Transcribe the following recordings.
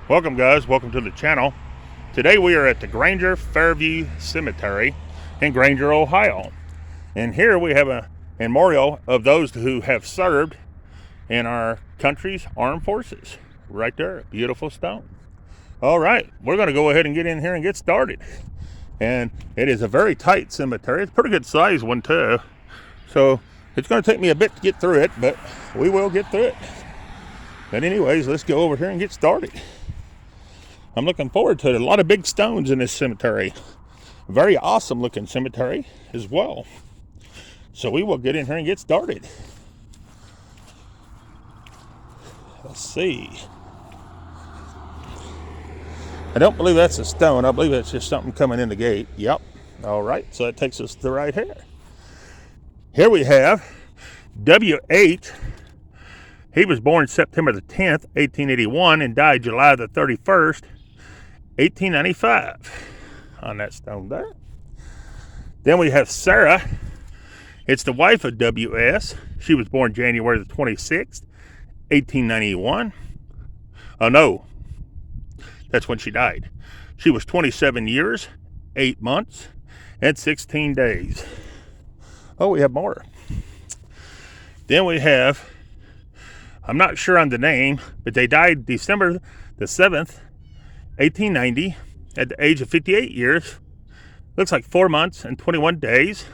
Welcome guys, welcome to the channel. Today we are at the Granger Fairview Cemetery in Granger, Ohio. And here we have a memorial of those who have served in our country's armed forces. Right there, beautiful stone. All right, we're gonna go ahead and get in here and get started. And it is a very tight cemetery. It's a pretty good size one too. So it's gonna take me a bit to get through it, but we will get through it. But anyways, let's go over here and get started. I'm looking forward to it. A lot of big stones in this cemetery. Very awesome looking cemetery as well. So we will get in here and get started. Let's see. I don't believe that's a stone. I believe that's just something coming in the gate. Yep. All right. So that takes us to right here. Here we have W.H. He was born September the 10th, 1881 and died July the 31st, 1895 on that stone there. Then we have Sarah. It's the wife of W.S. She was born January the 26th, 1891. Oh no, that's when she died. She was 27 years, 8 months, and 16 days. Oh, we have more. Then we have, I'm not sure on the name, but they died December the 7th, 1890 at the age of 58 years. Looks like 4 months and 21 days.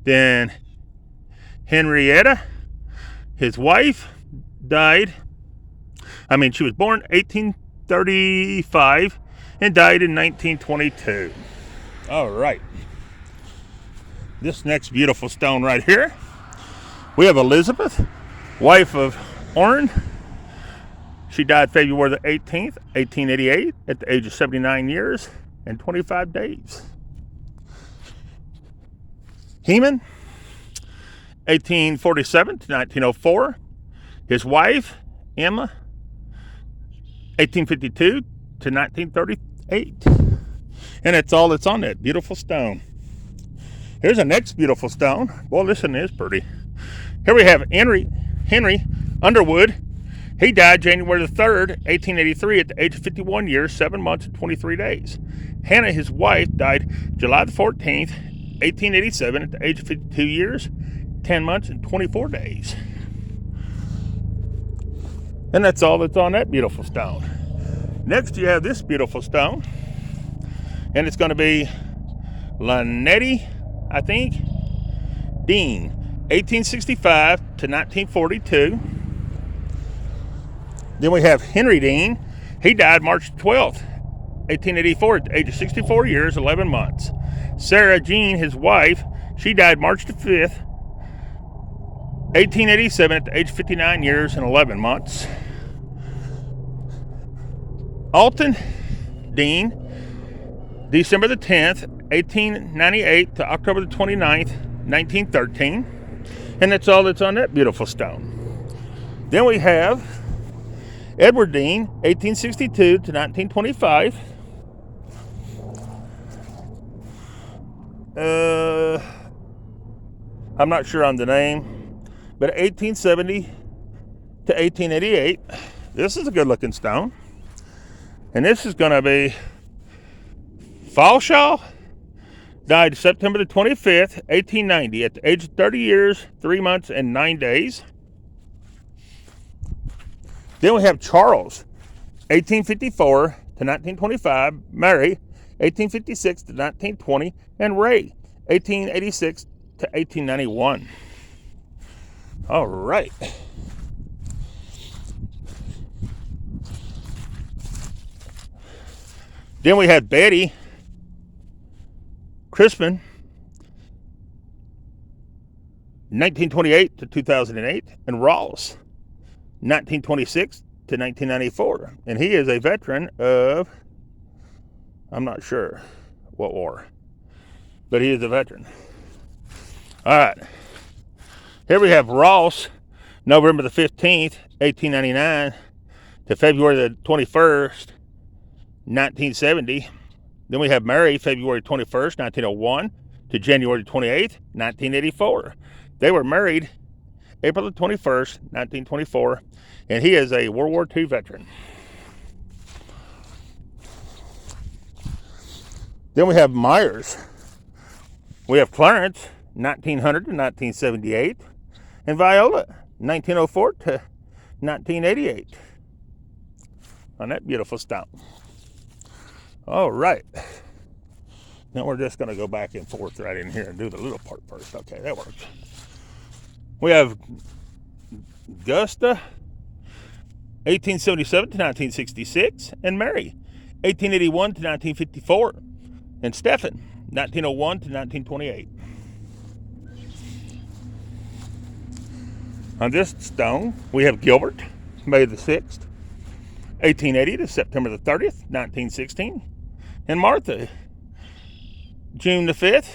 Then Henrietta, his wife, died. She was born 1835 and died in 1922. All right. This next beautiful stone right here, we have Elizabeth, wife of Orrin. She died February the 18th, 1888 at the age of 79 years and 25 days. Heman, 1847 to 1904. His wife, Emma, 1852 to 1938. And that's all that's on that beautiful stone. Here's the next beautiful stone. Boy, this one is pretty. Here we have Henry Underwood. He died January the 3rd, 1883 at the age of 51 years, 7 months and 23 days. Hannah, his wife, died July the 14th, 1887 at the age of 52 years, 10 months and 24 days. And that's all that's on that beautiful stone. Next you have this beautiful stone. And it's going to be Lanetti, I think, Dean, 1865 to 1942. Then we have Henry Dean. He died March 12th, 1884 at the age of 64 years, 11 months. Sarah Jean, his wife, she died March the 5th, 1887 at the age of 59 years and 11 months. Alton Dean, December the 10th, 1898 to October the 29th, 1913. And that's all that's on that beautiful stone. Then we have Edward Dean, 1862 to 1925. I'm not sure on the name, but 1870 to 1888. This is a good looking stone. And this is going to be Falshaw, died September the 25th, 1890 at the age of 30 years, 3 months and 9 days. Then we have Charles, 1854 to 1925, Mary, 1856 to 1920, and Ray, 1886 to 1891. All right. Then we have Betty Crispin, 1928 to 2008, and Ross, 1926 to 1994. And he is a veteran of, I'm not sure what war, but he is a veteran. All right. Here we have Ross, November the 15th, 1899 to February the 21st, 1970. Then we have Mary, February 21st, 1901 to January 28th, 1984. They were married April the 21st, 1924, and he is a World War II veteran. Then we have Myers. We have Clarence, 1900 to 1978. And Viola, 1904 to 1988. On that beautiful stone. All right. Now we're just going to go back and forth right in here and do the little part first. Okay, that works. We have Gusta, 1877 to 1966, and Mary, 1881 to 1954, and Stephen, 1901 to 1928. On this stone, we have Gilbert, May the 6th, 1880 to September the 30th, 1916, and Martha, June the 5th,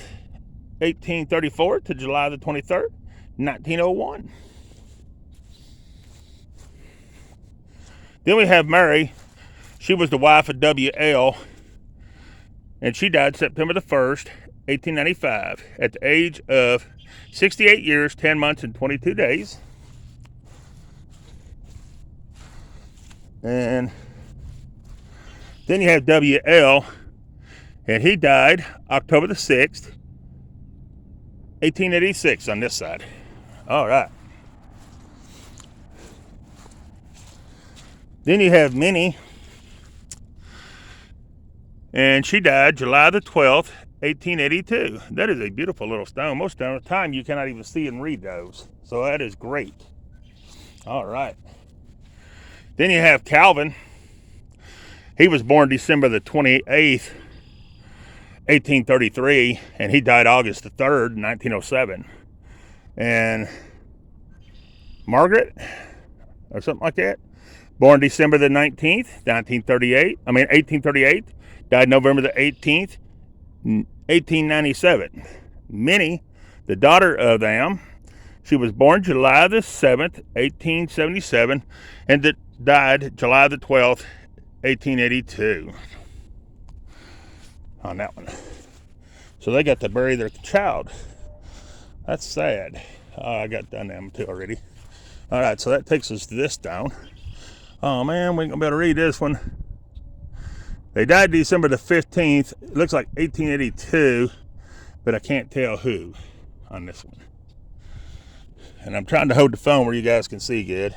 1834 to July the 23rd, 1901. Then we have Mary. She was the wife of W.L., and she died September the 1st, 1895, at the age of 68 years, 10 months, and 22 days. And then you have W.L., and he died October the 6th, 1886 on this side. All right. Then you have Minnie, and she died July the 12th, 1882. That is a beautiful little stone. Most of the time you cannot even see and read those. So that is great. All right. Then you have Calvin. He was born December the 28th, 1833, and he died August the 3rd, 1907. And Margaret, or something like that, born December the 19th, 1838, died November the 18th, 1897. Minnie, the daughter of them, she was born July the 7th, 1877, and died July the 12th, 1882. On that one. So they got to bury their child. That's sad. I got done them too already. All right, so that takes us to this down. Oh man, we ain't gonna be able to read this one. They died December the 15th. It looks like 1882, but I can't tell who on this one. And I'm trying to hold the phone where you guys can see good.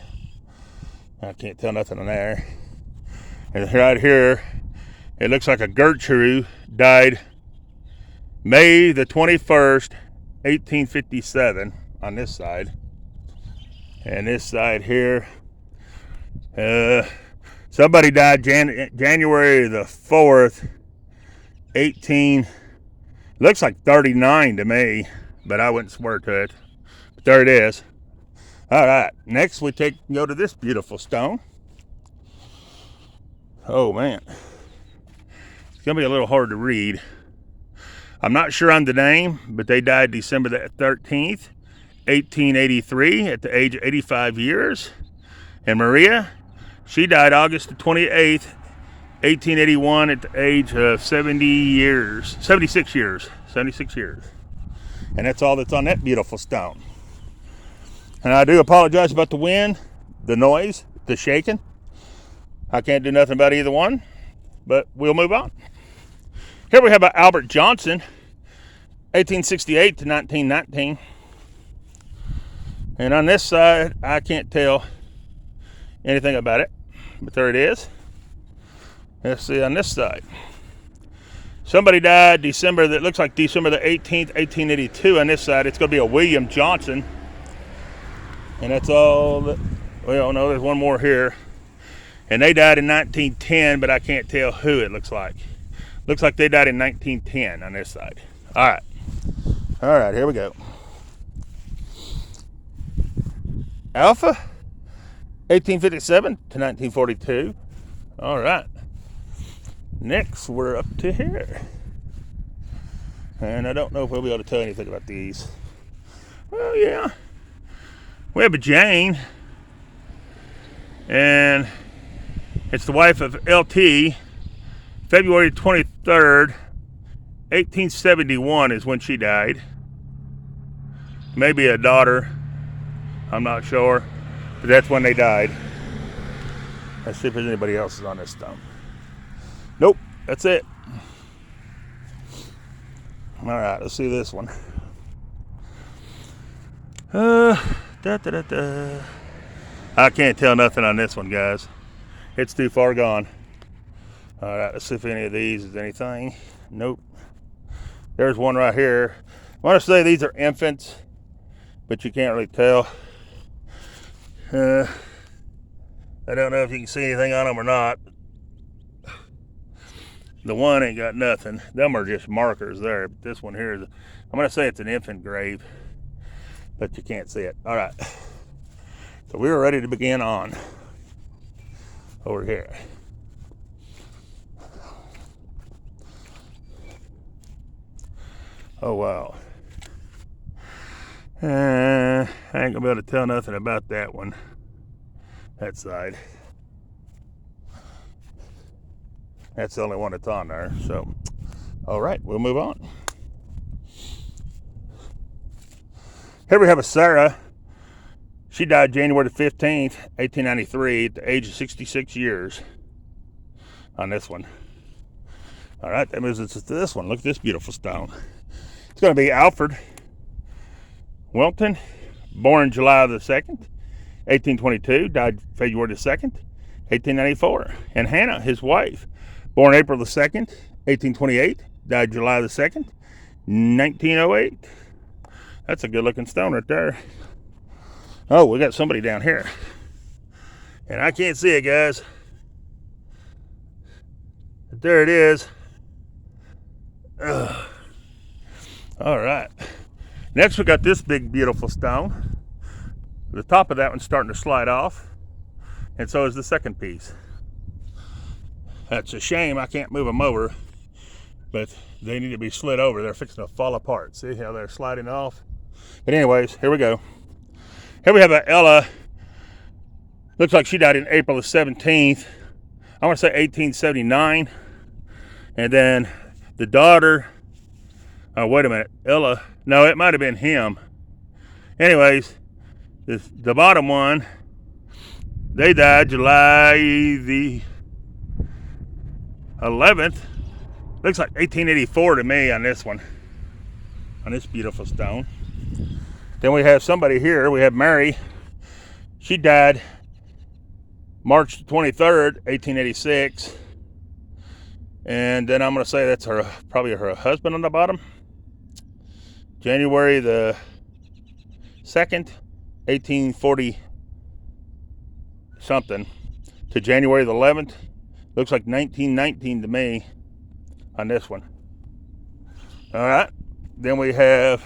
I can't tell nothing on there. And right here, it looks like a Gertrude died May the 21st, 1857 on this side. And this side here, somebody died January the 4th, looks like 39 to me, but I wouldn't swear to it. But there it is. All right, next we go to this beautiful stone. Oh man, it's gonna be a little hard to read. I'm not sure on the name, but they died December the 13th, 1883 at the age of 85 years. And Maria, she died August the 28th, 1881 at the age of 76 years. And that's all that's on that beautiful stone. And I do apologize about the wind, the noise, the shaking. I can't do nothing about either one, but we'll move on. Here we have Albert Johnson, 1868 to 1919. And on this side, I can't tell anything about it, but there it is. Let's see on this side. Somebody died looks like December the 18th, 1882 on this side. It's going to be a William Johnson. And that's all that, well, no, there's one more here. And they died in 1910, but I can't tell who it looks like. Looks like they died in 1910 on this side. All right, here we go. Alpha, 1857 to 1942. All right. Next, we're up to here. And I don't know if we'll be able to tell anything about these. Well, yeah. We have a Jane. And it's the wife of LT. February 23rd, 1871 is when she died. Maybe a daughter. I'm not sure. But that's when they died. Let's see if there's anybody else on this stone. Nope, that's it. All right, let's see this one. I can't tell nothing on this one, guys. It's too far gone. All right, let's see if any of these is anything. Nope. There's one right here. I want to say these are infants, but you can't really tell. I don't know if you can see anything on them or not. The one ain't got nothing. Them are just markers there. But this one here is, I'm going to say it's an infant grave, but you can't see it. All right. So we were ready to begin on over here. Oh, wow. I ain't going to be able to tell nothing about that one. That side. That's the only one that's on there. So, all right, we'll move on. Here we have a Sarah. She died January the 15th, 1893, at the age of 66 years on this one. All right, that moves us to this one. Look at this beautiful stone. It's going to be Alfred Wilton, born July the 2nd, 1822, died February the 2nd, 1894. And Hannah, his wife, born April the 2nd, 1828, died July the 2nd, 1908. That's a good looking stone right there. Oh, we got somebody down here. And I can't see it, guys. But there it is. Ugh. All right. Next, we got this big, beautiful stone. The top of that one's starting to slide off. And so is the second piece. That's a shame I can't move them over. But they need to be slid over. They're fixing to fall apart. See how they're sliding off? But anyways, here we go. Here we have a Ella. Looks like she died in April the 17th. I want to say 1879. And then the daughter, oh, wait a minute, Ella. No, it might have been him. Anyways, the bottom one, they died July the 11th. Looks like 1884 to me on this one, on this beautiful stone. Then we have somebody here. We have Mary. She died March 23rd, 1886. And then I'm going to say that's probably her husband on the bottom. January the 2nd, 1840 something to January the 11th. Looks like 1919 to me on this one. All right. Then we have,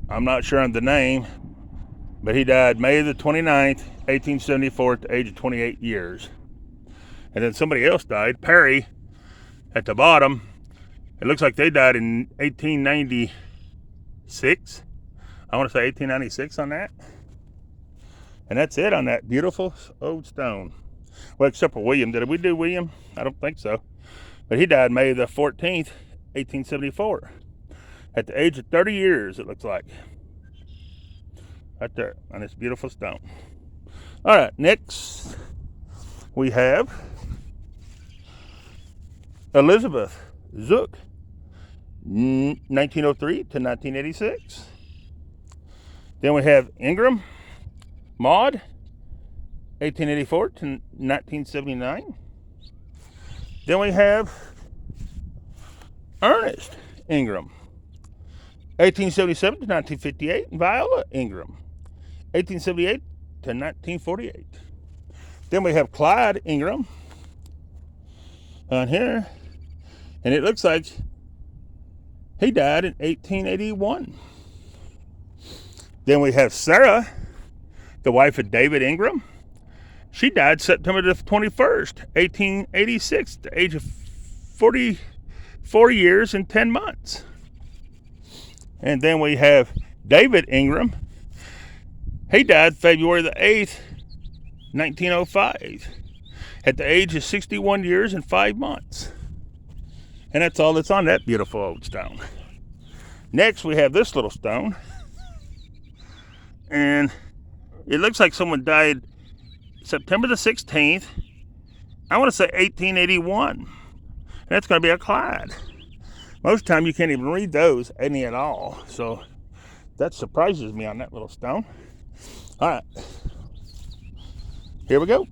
I'm not sure on the name, but he died May the 29th, 1874 at the age of 28 years. And then somebody else died, Perry, at the bottom. It looks like they died in 1896. I want to say 1896 on that. And that's it on that beautiful old stone. Well, except for William. Did we do William? I don't think so. But he died May the 14th, 1874. At the age of 30 years, it looks like. Right there on this beautiful stone. All right, next we have Elizabeth Zook, 1903 to 1986. Then we have Ingram Maud, 1884 to 1979. Then we have Ernest Ingram, 1877 to 1958. And Viola Ingram, 1878 to 1948. Then we have Clyde Ingram on here. And it looks like he died in 1881. Then we have Sarah, the wife of David Ingram. She died September the 21st, 1886, at the age of 44 years and 10 months. And then we have David Ingram. He died February the 8th, 1905, at the age of 61 years and 5 months. And that's all that's on that beautiful old stone. Next, we have this little stone. And it looks like someone died September the 16th. I want to say 1881. That's going to be a Clyde. Most of the time you can't even read those any at all. So that surprises me on that little stone. All right. Here we go.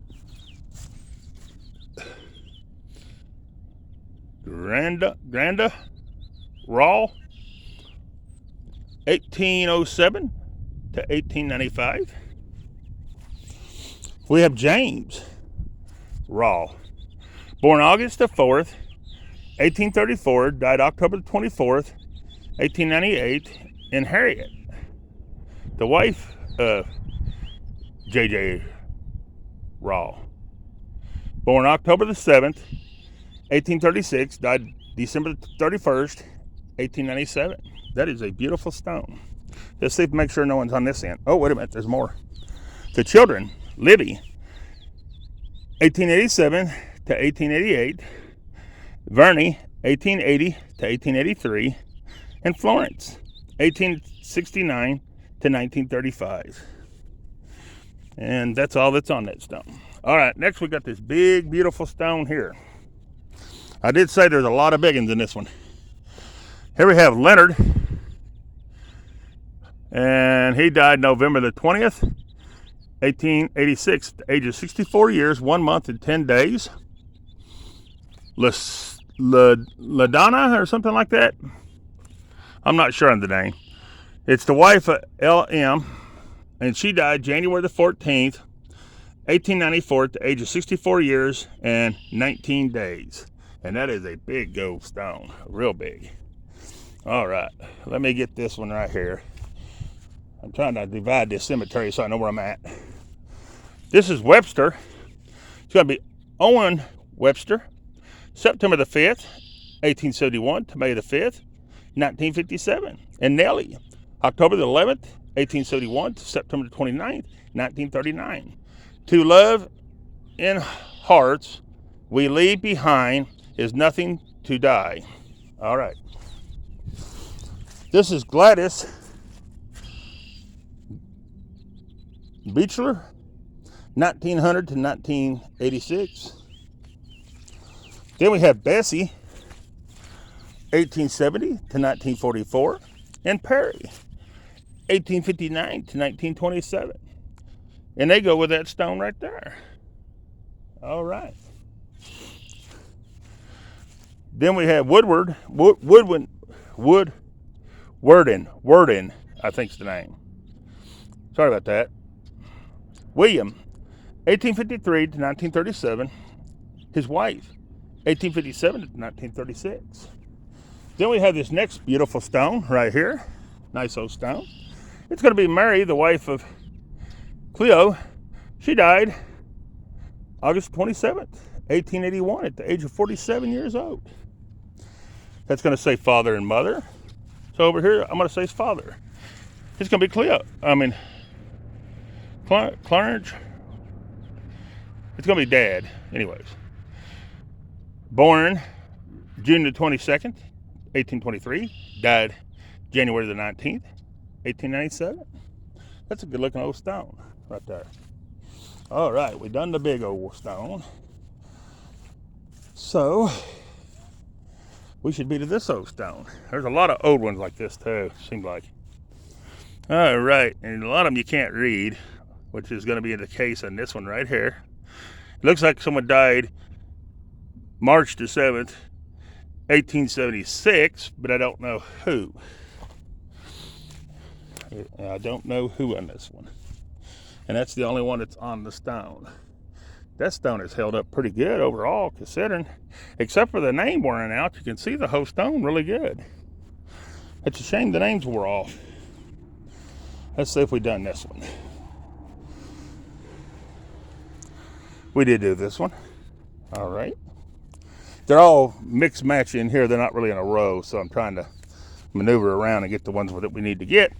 Granger Raw, 1807 to 1895. We have James Raw, born August the 4th, 1834, died October the 24th, 1898, in Harriet, the wife of J.J. Raw. Born October the 7th, 1836, died December 31st, 1897. That is a beautiful stone. Let's see if make sure no one's on this end. Oh, wait a minute, there's more. The children, Libby, 1887 to 1888, Vernie, 1880 to 1883, and Florence, 1869 to 1935. And that's all that's on that stone. All right, next we got this big, beautiful stone here. I did say there's a lot of big ones in this one. Here we have Leonard, and he died November the 20th, 1886, at the age of 64 years, 1 month and 10 days. LaDonna or something like that. I'm not sure on the name. It's the wife of L.M., and she died January the 14th, 1894, at the age of 64 years and 19 days. And that is a big gold stone, real big. All right, let me get this one right here. I'm trying to divide this cemetery so I know where I'm at. This is Webster. It's going to be Owen Webster, September the 5th, 1871 to May the 5th, 1957. And Nellie, October the 11th, 1871 to September the 29th, 1939. To love in hearts we leave behind is nothing to die. All right. This is Gladys Beechler, 1900 to 1986. Then we have Bessie, 1870 to 1944, and Perry, 1859 to 1927. And they go with that stone right there. All right. Then we have Worden, I think's the name. Sorry about that. William, 1853 to 1937. His wife, 1857 to 1936. Then we have this next beautiful stone right here. Nice old stone. It's going to be Mary, the wife of Cleo. She died August 27th, 1881, at the age of 47 years old. That's going to say father and mother. So over here, I'm going to say his father. It's going to be Clarence. It's going to be dad. Anyways. Born June the 22nd, 1823. Died January the 19th, 1897. That's a good looking old stone right there. All right, we done the big old stone. So we should be to this old stone. There's a lot of old ones like this too, seems like. All right, and a lot of them you can't read, which is going to be the case on this one right here. It looks like someone died March the 7th, 1876, but I don't know who. I don't know who on this one. And that's the only one that's on the stone. That stone is held up pretty good overall, considering, except for the name wearing out, you can see the whole stone really good. It's a shame the names wore off. Let's see if we done this one. We did do this one. All right. They're all mixed match in here. They're not really in a row, so I'm trying to maneuver around and get the ones that we need to get.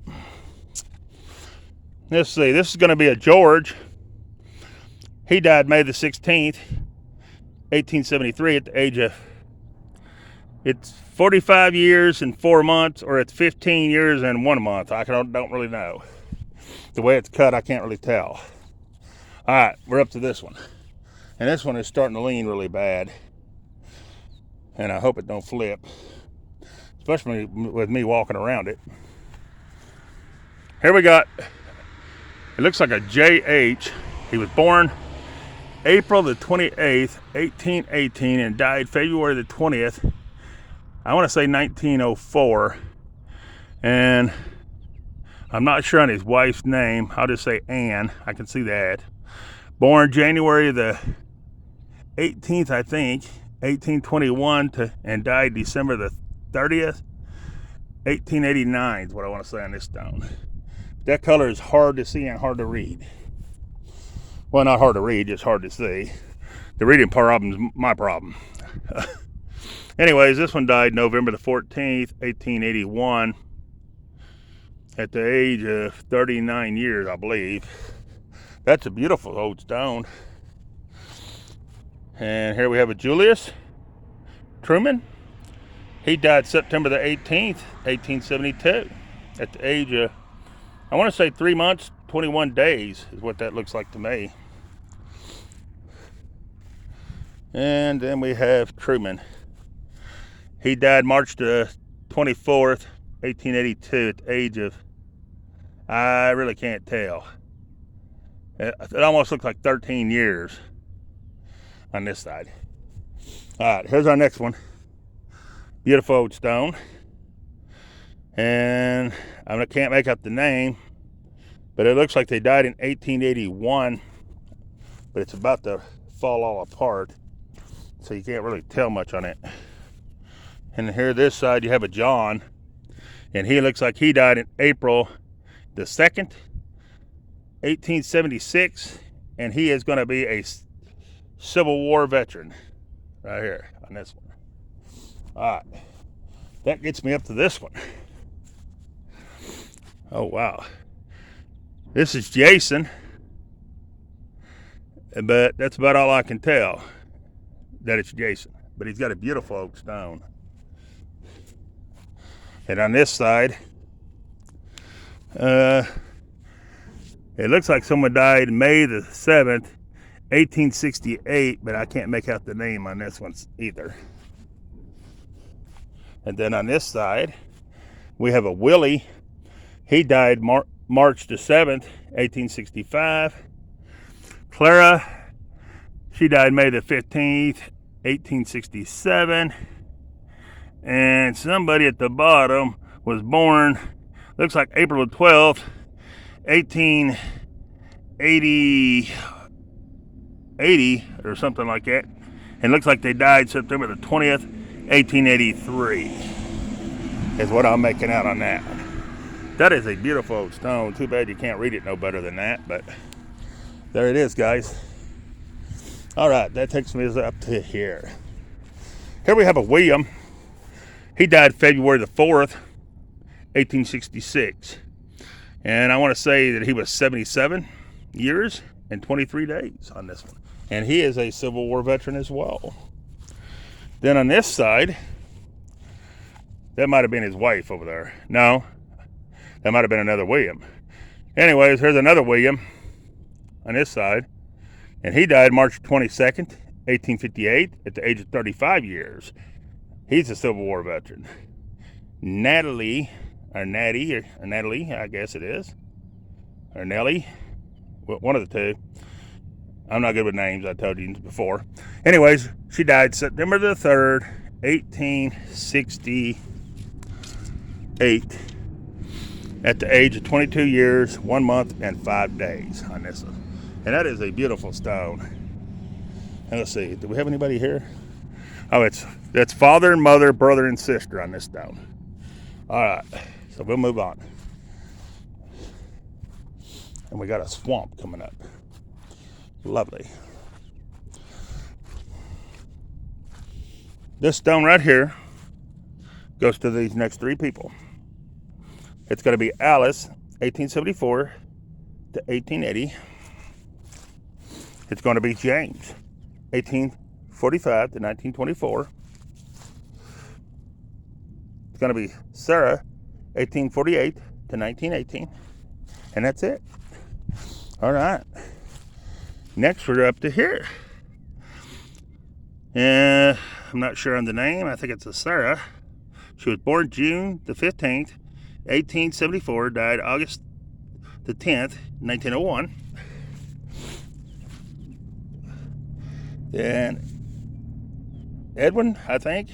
Let's see. This is going to be a George. He died May the 16th, 1873 at the age of, it's 45 years and 4 months, or it's 15 years and 1 month. I don't really know. The way it's cut, I can't really tell. All right, we're up to this one. And this one is starting to lean really bad. And I hope it don't flip, especially with me walking around it. Here we got, it looks like a JH. He was born April the 28th, 1818, and died February the 20th, I want to say 1904. And I'm not sure on his wife's name. I'll just say Anne. I can see that. Born January the 18th, I think, 1821, and died December the 30th, 1889 is what I want to say on this stone. That color is hard to see and hard to read. Well, not hard to read, just hard to see. The reading problem is my problem. Anyways, this one died November the 14th, 1881, at the age of 39 years, I believe. That's a beautiful old stone. And here we have a Julius Truman. He died September the 18th, 1872, at the age of, I want to say 3 months, 21 days is what that looks like to me. And then we have Truman. He died March the 24th, 1882, at the age of, I really can't tell. It almost looks like 13 years on this side. All right, here's our next one. Beautiful old stone. And I can't make out the name, but it looks like they died in 1881, but it's about to fall all apart, so you can't really tell much on it. And here this side you have a John, and he looks like he died in April the 2nd, 1876, and he is going to be a Civil War veteran right here on this one. All right, that gets me up to this one. Oh wow, this is Jason, but that's about all I can tell, that it's Jason. But he's got a beautiful oak stone. And on this side, it looks like someone died May the 7th, 1868, but I can't make out the name on this one either. And then on this side, we have a Willie. He died March the 7th, 1865. Clara, she died May the 15th, 1867. And somebody at the bottom was born, looks like April the 12th, 1880 or something like that. And looks like they died September the 20th, 1883 is what I'm making out on that. That is a beautiful old stone. Too bad you can't read it no better than that, but there it is, guys. All right, that takes me up to here. Here we have a William. He died February the 4th, 1866. And I want to say that he was 77 years and 23 days on this one. And he is a Civil War veteran as well. Then on this side, that might have been his wife over there. No, that might have been another William. Anyways, here's another William on this side. And he died March 22nd, 1858 at the age of 35 years. He's a Civil War veteran. Natalie, I guess it is. Or Nellie, one of the two. I'm not good with names, I told you before. Anyways, she died September the 3rd, 1868 at the age of 22 years, 1 month, and 5 days on this one. And that is a beautiful stone. And let's see, do we have anybody here? Oh, that's father and mother, brother and sister on this stone. All right, so we'll move on. And we got a swamp coming up. Lovely. This stone right here goes to these next three people. It's going to be Alice, 1874 to 1880. It's going to be James, 1845 to 1924. It's going to be Sarah, 1848 to 1918. And that's it. All right. Next, we're up to here. And I'm not sure on the name. I think it's a Sarah. She was born June the 15th, 1874, died August the 10th, 1901. And Edwin, I think,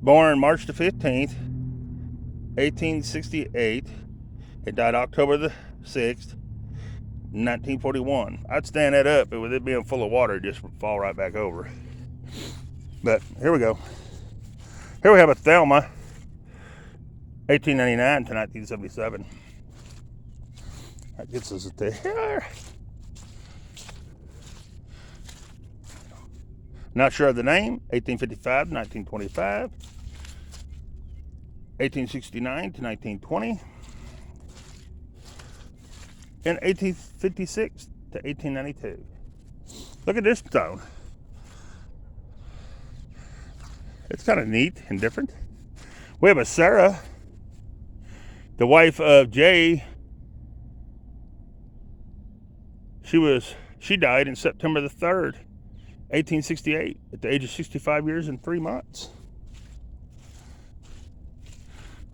born March the 15th, 1868. He died October the 6th, 1941. I'd stand that up, but with it being full of water, it just would fall right back over. But here we go. Here we have a Thelma, 1899 to 1977. That gets us to here. Not sure of the name. 1855 to 1925. 1869 to 1920. And 1856 to 1892. Look at this stone. It's kind of neat and different. We have a Sarah, the wife of Jay. She died in September the 3rd, 1868, at the age of 65 years and 3 months.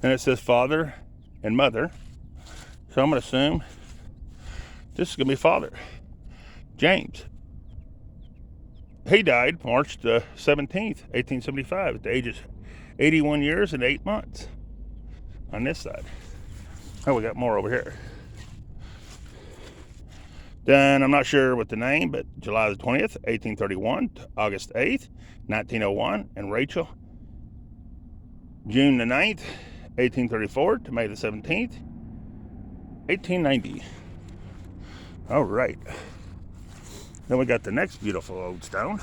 And it says father and mother. So I'm going to assume this is going to be father, James. He died March the 17th, 1875, at the age of 81 years and 8 months on this side. Oh, we got more over here. Then I'm not sure what the name, but July the 20th, 1831 to August 8th, 1901. And Rachel, June the 9th, 1834 to May the 17th, 1890. All right. Then we got the next beautiful old stone.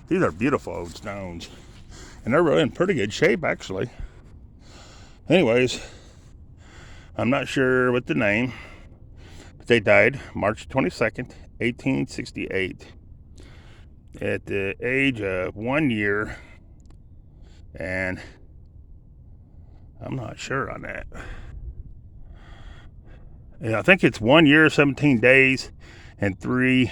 These are beautiful old stones. And they're really in pretty good shape, actually. Anyways, I'm not sure what the name, but they died March 22nd, 1868, at the age of 1 year. And I'm not sure on that. Yeah, I think it's 1 year, 17 days, and three.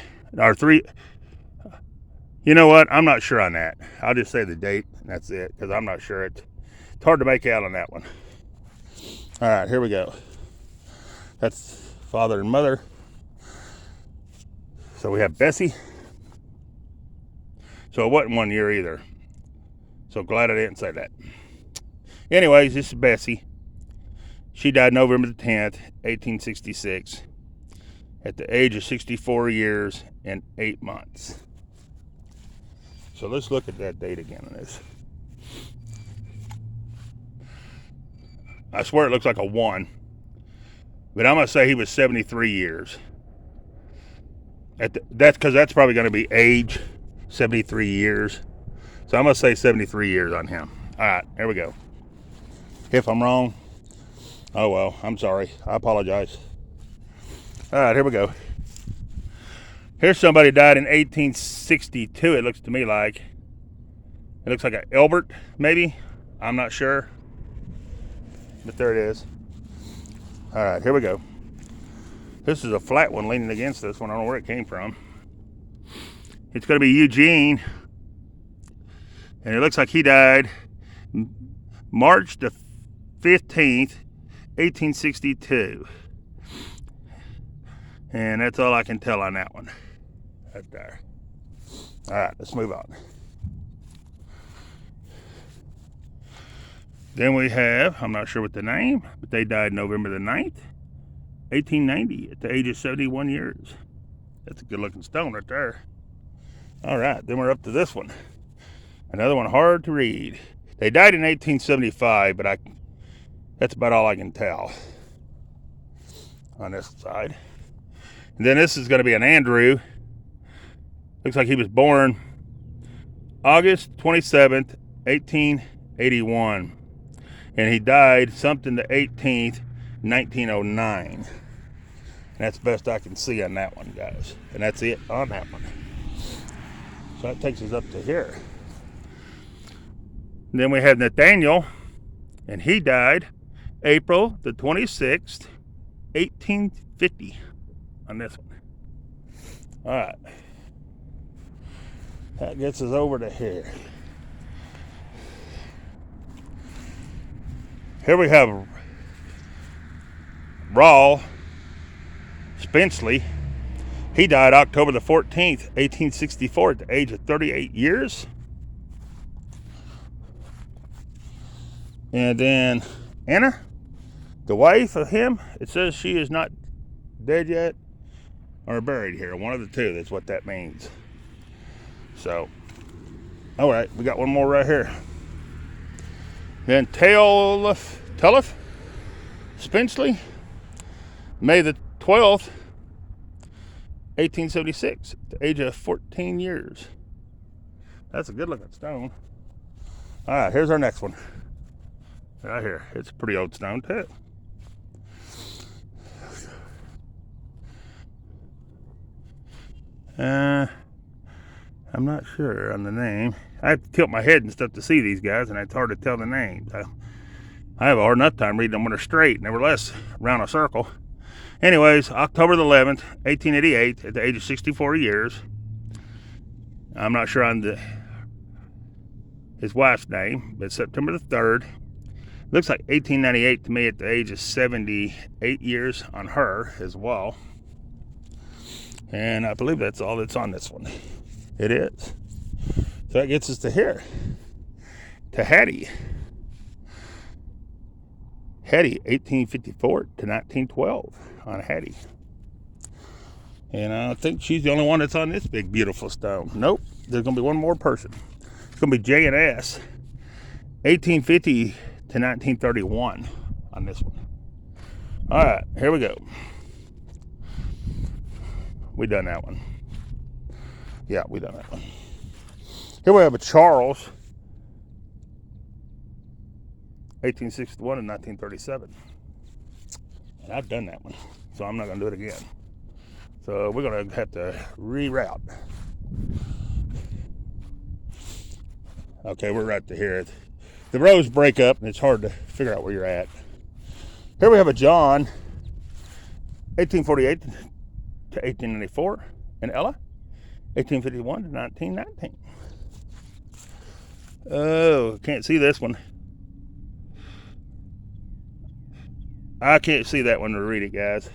You know what? I'm not sure on that. I'll just say the date, and that's it, because I'm not sure. It's hard to make out on that one. All right, here we go. That's father and mother. So we have Bessie. So it wasn't 1 year either. So glad I didn't say that. Anyways, this is Bessie. She died November the 10th, 1866, at the age of 64 years and 8 months. So let's look at that date again on this. I swear it looks like a 1, but I'm going to say he was 73 years. That's because that's probably going to be age, 73 years. So I'm going to say 73 years on him. All right, here we go. If I'm wrong, oh well, I'm sorry. I apologize. All right, here we go. Here's somebody died in 1862, it looks to me like. It looks like an Elbert, maybe. I'm not sure. But there it is. All right, here we go. This is a flat one leaning against this one. I don't know where it came from. It's going to be Eugene. And it looks like he died March the 15th, 1862. And that's all I can tell on that one. Right there. All right, let's move on. Then we have, I'm not sure what the name, but they died November the 9th, 1890, at the age of 71 years. That's a good looking stone right there. All right, then we're up to this one. Another one hard to read. They died in 1875, but that's about all I can tell on this side. And then this is going to be an Andrew. Looks like he was born August 27th, 1881. And he died something the 18th, 1909. And that's the best I can see on that one, guys. And that's it on that one. So that takes us up to here. And then we have Nathaniel. And he died April the 26th, 1850 on this one. All right. That gets us over to here. Here we have Rawl Spenceley. He died October the 14th, 1864 at the age of 38 years. And then Anna, the wife of him, it says she is not dead yet or buried here. One of the two, that's what that means. So, all right, we got one more right here. Then Tulliff Spenceley, May the 12th, 1876, at the age of 14 years. That's a good looking stone. All right, here's our next one. Right here. It's a pretty old stone too. I'm not sure on the name. I have to tilt my head and stuff to see these guys, and it's hard to tell the names. I have a hard enough time reading them when they're straight, nevertheless, around a circle. Anyways, October the 11th, 1888, at the age of 64 years. I'm not sure on his wife's name, but September the 3rd. Looks like 1898 to me at the age of 78 years on her as well. And I believe that's all that's on this one. It is. So that gets us to here. To Hattie. Hattie, 1854 to 1912 on Hattie. And I think she's the only one that's on this big, beautiful stone. Nope. There's going to be one more person. It's going to be J and S. 1850 to 1931 on this one. All right, here we go. We done that one. Yeah, we done that one. Here we have a Charles, 1861 and 1937. And I've done that one, so I'm not going to do it again. So we're going to have to reroute. Okay, we're right to here. The rows break up, and it's hard to figure out where you're at. Here we have a John, 1848 to 1894, and Ella, 1851 to 1919. Oh, can't see this one. I can't see that one to read it, guys.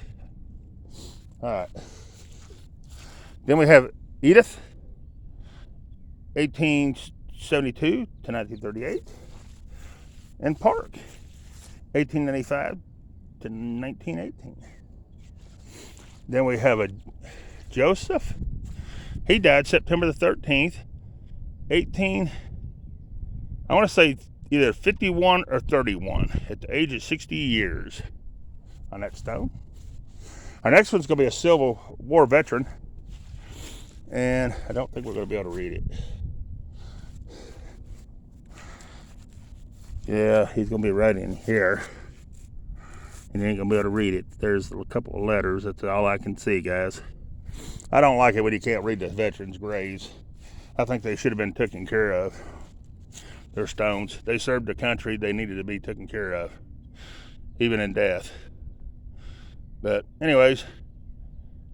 All right. Then we have Edith, 1872 to 1938, and Park, 1895 to 1918. Then we have a Joseph. He died September the 13th, I want to say either 51 or 31 at the age of 60 years on that stone. Our next one's going to be a Civil War veteran, and I don't think we're going to be able to read it. Yeah, he's going to be right in here, and you ain't going to be able to read it. There's a couple of letters. That's all I can see, guys. I don't like it when you can't read the veterans' graves. I think they should have been taken care of. They're stones. They served the country. They needed to be taken care of, even in death. But anyways,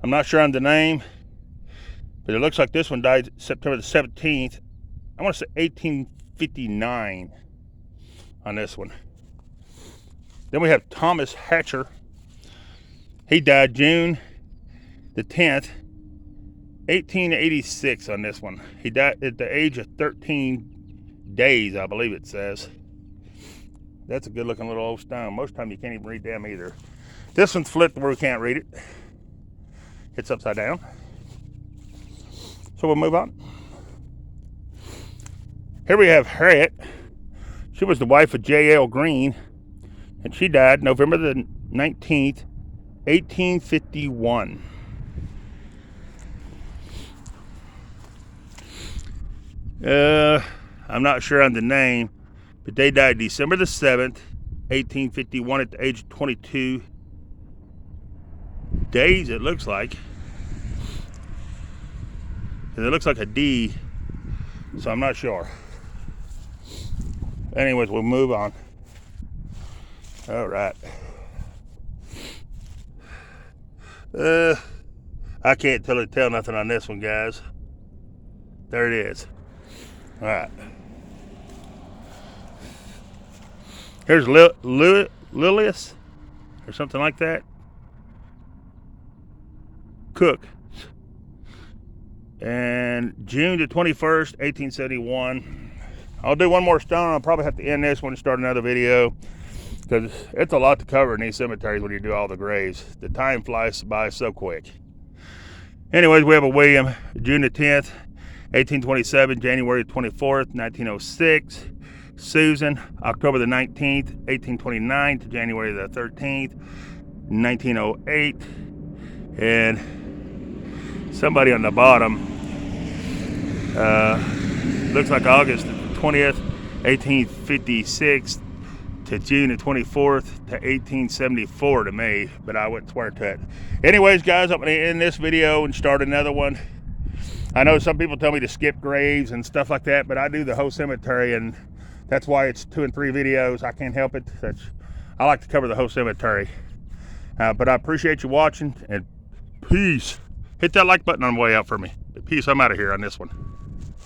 I'm not sure on the name, but it looks like this one died September the 17th. I want to say 1859 on this one. Then we have Thomas Hatcher. He died June the 10th, 1886 on this one. He died at the age of 13 days, I believe it says. That's a good looking little old stone. Most of the time you can't even read them either. This one's flipped where we can't read it. It's upside down. So we'll move on. Here we have Harriet. She was the wife of J.L. Green, and she died November the 19th, 1851. I'm not sure on the name, but they died December the 7th, 1851 at the age of 22 days, it looks like. And it looks like a D, so I'm not sure. Anyways, we'll move on. All right. I can't tell nothing on this one, guys. There it is. All right. Here's Lilius, or something like that. Cook. And June the 21st, 1871. I'll do one more stone. I'll probably have to end this one and start another video, because it's a lot to cover in these cemeteries when you do all the graves. The time flies by so quick. Anyways, we have a William, June the 10th, 1827, January 24th, 1906. Susan, October the 19th, 1829 to January the 13th, 1908. And somebody on the bottom, looks like August 20th, 1856 to June the 24th to 1874 to me, but I wouldn't swear to it. Anyways, guys, I'm going to end this video and start another one. I know some people tell me to skip graves and stuff like that, but I do the whole cemetery, and that's why it's 2 and 3 videos. I can't help it. I like to cover the whole cemetery. But I appreciate you watching, and peace. Hit that like button on the way out for me. Peace. I'm out of here on this one.